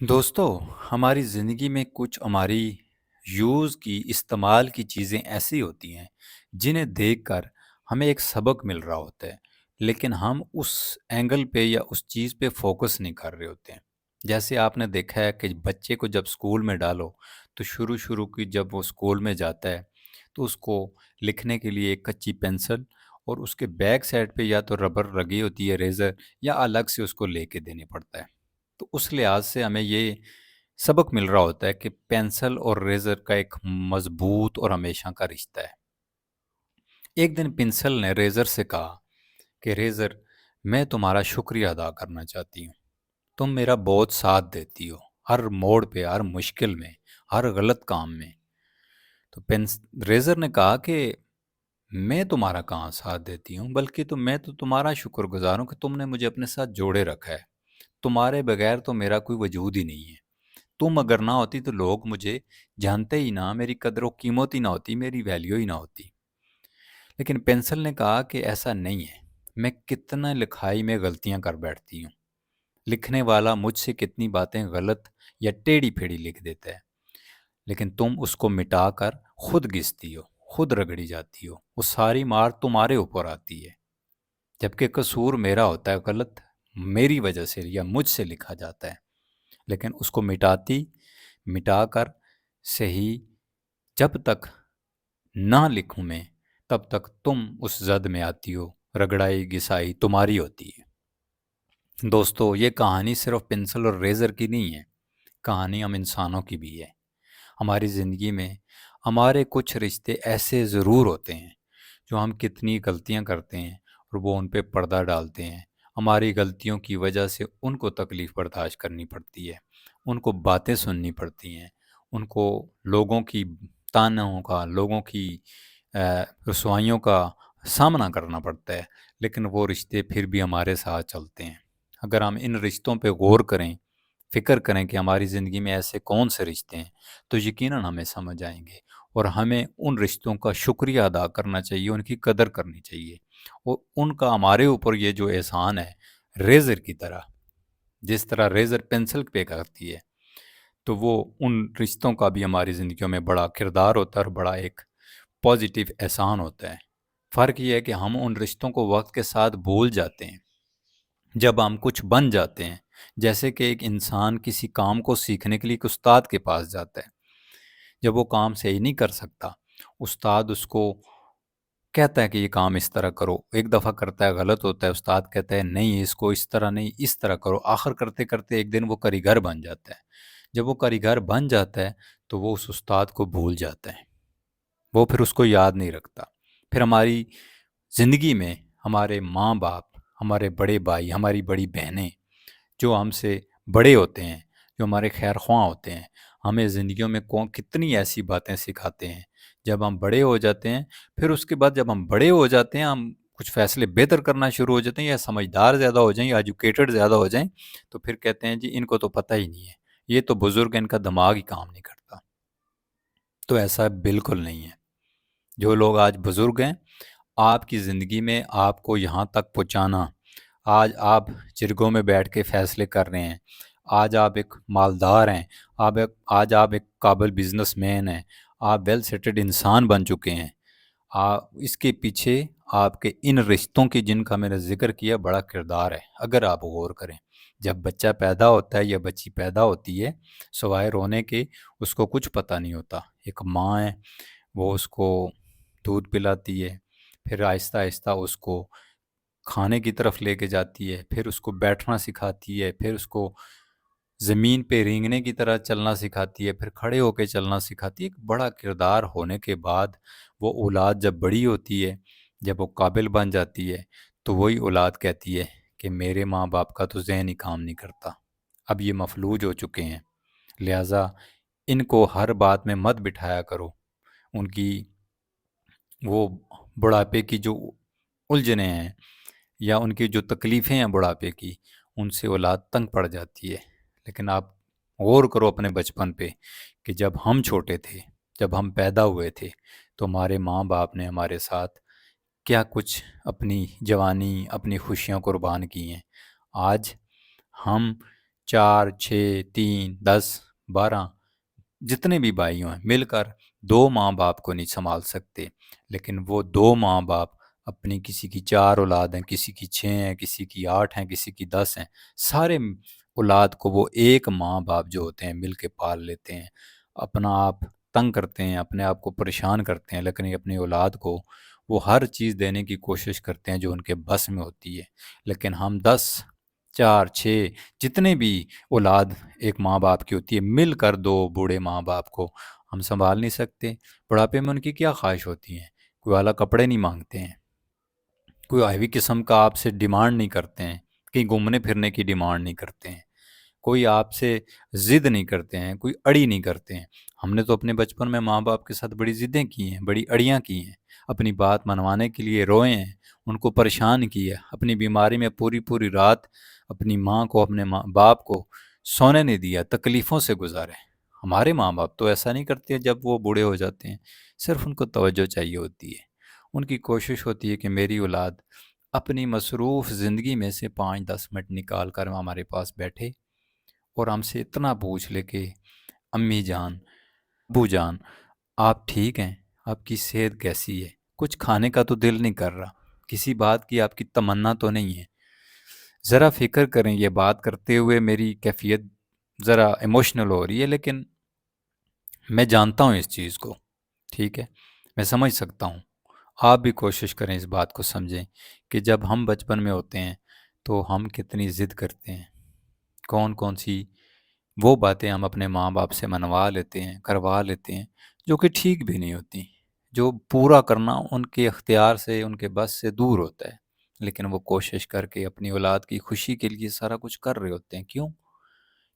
دوستو، ہماری زندگی میں کچھ ہماری یوز کی استعمال کی چیزیں ایسی ہوتی ہیں جنہیں دیکھ کر ہمیں ایک سبق مل رہا ہوتا ہے، لیکن ہم اس اینگل پہ یا اس چیز پہ فوکس نہیں کر رہے ہوتے ہیں۔ جیسے آپ نے دیکھا ہے کہ بچے کو جب اسکول میں ڈالو تو شروع کی جب وہ اسکول میں جاتا ہے تو اس کو لکھنے کے لیے ایک کچی پینسل اور اس کے بیک سائڈ پہ یا تو ربر لگی ہوتی ہے، ریزر، یا الگ سے اس کو لے کے دینے پڑتا ہے۔ تو اس لحاظ سے ہمیں یہ سبق مل رہا ہوتا ہے کہ پینسل اور ریزر کا ایک مضبوط اور ہمیشہ کا رشتہ ہے۔ ایک دن پنسل نے ریزر سے کہا کہ ریزر، میں تمہارا شکریہ ادا کرنا چاہتی ہوں، تم میرا بہت ساتھ دیتی ہو، ہر موڑ پہ، ہر مشکل میں، ہر غلط کام میں۔ تو ریزر نے کہا کہ میں تمہارا کہاں ساتھ دیتی ہوں، بلکہ میں تو تمہارا شکر گزار ہوں کہ تم نے مجھے اپنے ساتھ جوڑے رکھا ہے۔ تمہارے بغیر تو میرا کوئی وجود ہی نہیں ہے۔ تم اگر نہ ہوتی تو لوگ مجھے جانتے ہی نہ، میری قدر و قیمت ہی نہ ہوتی، میری ویلیو ہی نہ ہوتی۔ لیکن پینسل نے کہا کہ ایسا نہیں ہے، میں کتنا لکھائی میں غلطیاں کر بیٹھتی ہوں، لکھنے والا مجھ سے کتنی باتیں غلط یا ٹیڑھی پھیڑی لکھ دیتا ہے، لیکن تم اس کو مٹا کر خود گھستی ہو، خود رگڑی جاتی ہو، وہ ساری مار تمہارے اوپر آتی ہے، جبکہ قصور میرا ہوتا ہے، غلط میری وجہ سے یا مجھ سے لکھا جاتا ہے، لیکن اس کو مٹا کر صحیح جب تک نہ لکھوں میں، تب تک تم اس زد میں آتی ہو، رگڑائی گسائی تمہاری ہوتی ہے۔ دوستو، یہ کہانی صرف پنسل اور ریزر کی نہیں ہے، کہانی ہم انسانوں کی بھی ہے۔ ہماری زندگی میں ہمارے کچھ رشتے ایسے ضرور ہوتے ہیں جو ہم کتنی غلطیاں کرتے ہیں اور وہ ان پہ پردہ ڈالتے ہیں۔ ہماری غلطیوں کی وجہ سے ان کو تکلیف برداشت کرنی پڑتی ہے، ان کو باتیں سننی پڑتی ہیں، ان کو لوگوں کی تانوں کا، لوگوں کی رسوائیوں کا سامنا کرنا پڑتا ہے، لیکن وہ رشتے پھر بھی ہمارے ساتھ چلتے ہیں۔ اگر ہم ان رشتوں پہ غور کریں، فکر کریں کہ ہماری زندگی میں ایسے کون سے رشتے ہیں، تو یقیناً ہمیں سمجھ آئیں گے، اور ہمیں ان رشتوں کا شکریہ ادا کرنا چاہیے، ان کی قدر کرنی چاہیے، اور ان کا ہمارے اوپر یہ جو احسان ہے، ریزر کی طرح، جس طرح ریزر پینسل پہ کرتی ہے، تو وہ ان رشتوں کا بھی ہماری زندگیوں میں بڑا کردار ہوتا ہے اور بڑا ایک پازیٹیو احسان ہوتا ہے۔ فرق یہ ہے کہ ہم ان رشتوں کو وقت کے ساتھ بھول جاتے ہیں جب ہم کچھ بن جاتے ہیں، جیسے کہ ایک انسان کسی کام کو سیکھنے کے لیے ایک استاد کے پاس جاتا ہے۔ جب وہ کام صحیح نہیں کر سکتا، استاد اس کو کہتا ہے کہ یہ کام اس طرح کرو، ایک دفعہ کرتا ہے، غلط ہوتا ہے، استاد کہتا ہے نہیں، اس کو اس طرح نہیں، اس طرح کرو، آخر کرتے کرتے ایک دن وہ کاریگر بن جاتا ہے۔ جب وہ کاریگر بن جاتا ہے تو وہ اس استاد کو بھول جاتا ہے، وہ پھر اس کو یاد نہیں رکھتا۔ پھر ہماری زندگی میں ہمارے ماں باپ، ہمارے بڑے بھائی، ہماری بڑی بہنیں جو ہم سے بڑے ہوتے ہیں، جو ہمارے خیر خواہ ہوتے ہیں، ہمیں زندگیوں میں کتنی ایسی باتیں سکھاتے ہیں۔ جب ہم بڑے ہو جاتے ہیں، پھر اس کے بعد جب ہم بڑے ہو جاتے ہیں، ہم کچھ فیصلے بہتر کرنا شروع ہو جاتے ہیں، یا سمجھدار زیادہ ہو جائیں، یا ایجوکیٹڈ زیادہ ہو جائیں، تو پھر کہتے ہیں جی ان کو تو پتہ ہی نہیں ہے، یہ تو بزرگ ہیں، ان کا دماغ ہی کام نہیں کرتا۔ تو ایسا بالکل نہیں ہے۔ جو لوگ آج بزرگ ہیں، آپ کی زندگی میں آپ کو یہاں تک پہنچانا، آج آپ جرگوں میں بیٹھ کے فیصلے کر رہے ہیں، آج آپ ایک مالدار ہیں، آج آپ ایک قابل بزنس مین ہیں، آپ ویل سیٹلڈ انسان بن چکے ہیں، اس کے پیچھے آپ کے ان رشتوں کی، جن کا میں نے ذکر کیا، بڑا کردار ہے۔ اگر آپ غور کریں، جب بچہ پیدا ہوتا ہے یا بچی پیدا ہوتی ہے، سوائے رونے کے اس کو کچھ پتہ نہیں ہوتا۔ ایک ماں ہے، وہ اس کو دودھ پلاتی ہے، پھر آہستہ آہستہ اس کو کھانے کی طرف لے کے جاتی ہے، پھر اس کو بیٹھنا سکھاتی ہے، پھر اس کو زمین پہ رینگنے کی طرح چلنا سکھاتی ہے، پھر کھڑے ہو کے چلنا سکھاتی ہے۔ ایک بڑا کردار ہونے کے بعد وہ اولاد جب بڑی ہوتی ہے، جب وہ قابل بن جاتی ہے، تو وہی اولاد کہتی ہے کہ میرے ماں باپ کا تو ذہن ہی کام نہیں کرتا، اب یہ مفلوج ہو چکے ہیں، لہٰذا ان کو ہر بات میں مت بٹھایا کرو۔ ان کی وہ بڑھاپے کی جو الجھنیں ہیں یا ان کی جو تکلیفیں ہیں بڑھاپے کی، ان سے اولاد تنگ پڑ جاتی ہے۔ لیکن آپ غور کرو اپنے بچپن پہ کہ جب ہم چھوٹے تھے، جب ہم پیدا ہوئے تھے، تو ہمارے ماں باپ نے ہمارے ساتھ کیا کچھ اپنی جوانی، اپنی خوشیاں قربان کی ہیں۔ آج ہم 4 6 3 10 12 جتنے بھی بھائیوں ہیں مل کر دو ماں باپ کو نہیں سنبھال سکتے، لیکن وہ دو ماں باپ اپنی کسی کی 4 اولاد ہیں، کسی کی 6 ہیں، کسی کی 8 ہیں، کسی کی 10 ہیں، سارے اولاد کو وہ ایک ماں باپ جو ہوتے ہیں مل کے پال لیتے ہیں، اپنا آپ تنگ کرتے ہیں، اپنے آپ کو پریشان کرتے ہیں، لیکن اپنی اولاد کو وہ ہر چیز دینے کی کوشش کرتے ہیں جو ان کے بس میں ہوتی ہے، لیکن ہم 10 4 6 جتنے بھی اولاد ایک ماں باپ کی ہوتی ہے مل کر دو بوڑھے ماں باپ کو ہم سنبھال نہیں سکتے۔ بڑھاپے میں ان کی کیا خواہش ہوتی ہیں؟ کوئی اعلیٰ کپڑے نہیں مانگتے ہیں، کوئی ہیوی قسم کا آپ سے ڈیمانڈ نہیں کرتے ہیں، کہیں گھومنے پھرنے کی ڈیمانڈ نہیں کرتے ہیں، کوئی آپ سے ضد نہیں کرتے ہیں، کوئی اڑی نہیں کرتے ہیں۔ ہم نے تو اپنے بچپن میں ماں باپ کے ساتھ بڑی ضدیں کی ہیں، بڑی اڑیاں کی ہیں، اپنی بات منوانے کے لیے روئے ہیں، ان کو پریشان کیا، اپنی بیماری میں پوری پوری رات اپنی ماں کو، اپنے باپ کو سونے نہیں دیا، تکلیفوں سے گزارے۔ ہمارے ماں باپ تو ایسا نہیں کرتے، جب وہ بوڑھے ہو جاتے ہیں صرف ان کو توجہ چاہیے ہوتی ہے، ان کی کوشش ہوتی ہے کہ میری اولاد اپنی مصروف زندگی میں سے 5 10 منٹ نکال کر ہمارے پاس بیٹھے اور ہم سے اتنا پوچھ لے کہ امی جان، ابو جان، آپ ٹھیک ہیں؟ آپ کی صحت کیسی ہے؟ کچھ کھانے کا تو دل نہیں کر رہا، کسی بات کی آپ کی تمنا تو نہیں ہے؟ ذرا فکر کریں، یہ بات کرتے ہوئے میری کیفیت ذرا ایموشنل ہو رہی ہے، لیکن میں جانتا ہوں اس چیز کو، ٹھیک ہے، میں سمجھ سکتا ہوں۔ آپ بھی کوشش کریں اس بات کو سمجھیں کہ جب ہم بچپن میں ہوتے ہیں تو ہم کتنی ضد کرتے ہیں، کون کون سی وہ باتیں ہم اپنے ماں باپ سے منوا لیتے ہیں، کروا لیتے ہیں، جو کہ ٹھیک بھی نہیں ہوتی، جو پورا کرنا ان کے اختیار سے، ان کے بس سے دور ہوتا ہے، لیکن وہ کوشش کر کے اپنی اولاد کی خوشی کے لیے سارا کچھ کر رہے ہوتے ہیں۔ کیوں؟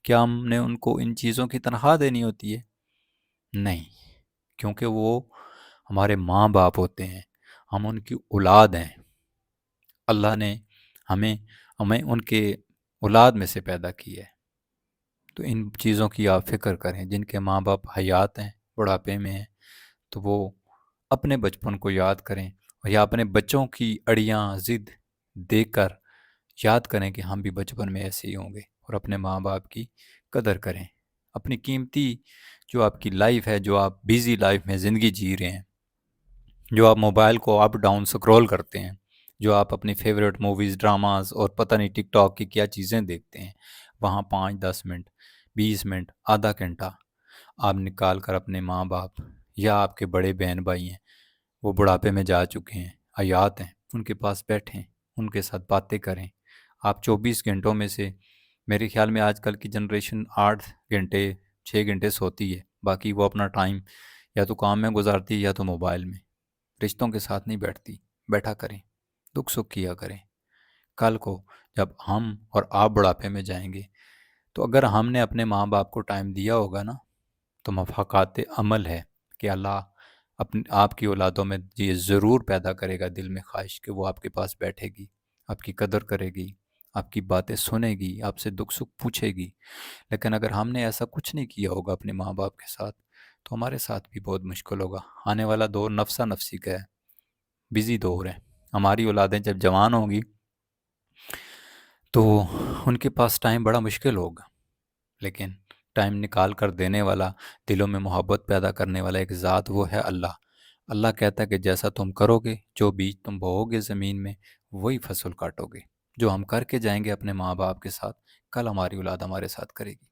کیا ہم نے ان کو ان چیزوں کی تنخواہ دینی ہوتی ہے؟ نہیں، کیونکہ وہ ہمارے ماں باپ ہوتے ہیں، ہم ان کی اولاد ہیں، اللہ نے ہمیں ہمیں ان کے اولاد میں سے پیدا کیا ہے۔ تو ان چیزوں کی آپ فکر کریں، جن کے ماں باپ حیات ہیں، بڑھاپے میں ہیں، تو وہ اپنے بچپن کو یاد کریں، یا اپنے بچوں کی اڑیاں ضد دیکھ کر یاد کریں کہ ہم بھی بچپن میں ایسے ہی ہوں گے، اور اپنے ماں باپ کی قدر کریں۔ اپنی قیمتی جو آپ کی لائف ہے، جو آپ بیزی لائف میں زندگی جی رہے ہیں، جو آپ موبائل کو اپ ڈاؤن سکرول کرتے ہیں، جو آپ اپنی فیوریٹ موویز، ڈراماز اور پتہ نہیں ٹک ٹاک کی کیا چیزیں دیکھتے ہیں، وہاں 5 10 منٹ، 20 منٹ، آدھا گھنٹہ آپ نکال کر اپنے ماں باپ یا آپ کے بڑے بہن بھائی ہیں، وہ بڑھاپے میں جا چکے ہیں، حیات ہیں، ان کے پاس بیٹھیں، ان کے ساتھ باتیں کریں۔ آپ 24 گھنٹوں میں سے میرے خیال میں آج کل کی جنریشن 8 گھنٹے 6 گھنٹے سوتی ہے، باقی وہ اپنا ٹائم یا تو کام میں گزارتی ہے یا تو موبائل میں، رشتوں کے ساتھ نہیں بیٹھتی۔ بیٹھا کریں، دکھ سکھ کیا کریں۔ کل کو جب ہم اور آپ بڑھاپے میں جائیں گے تو اگر ہم نے اپنے ماں باپ کو ٹائم دیا ہوگا نا، تو مفاقات عمل ہے کہ اللہ اپنی آپ کی اولادوں میں یہ ضرور پیدا کرے گا دل میں خواہش کہ وہ آپ کے پاس بیٹھے گی، آپ کی قدر کرے گی، آپ کی باتیں سنے گی، آپ سے دکھ سکھ پوچھے گی۔ لیکن اگر ہم نے ایسا کچھ نہیں کیا ہوگا اپنے ماں باپ کے ساتھ، تو ہمارے ساتھ بھی بہت مشکل ہوگا۔ آنے والا دور نفسا نفسی کا ہے، بزی دور ہے۔ ہماری اولادیں جب جوان ہوں گی تو ان کے پاس ٹائم بڑا مشکل ہوگا، لیکن ٹائم نکال کر دینے والا، دلوں میں محبت پیدا کرنے والا ایک ذات وہ ہے اللہ۔ اللہ کہتا ہے کہ جیسا تم کرو گے، جو بیج تم بوؤ گے زمین میں، وہی فصل کاٹو گے۔ جو ہم کر کے جائیں گے اپنے ماں باپ کے ساتھ، کل ہماری اولاد ہمارے ساتھ کرے گی۔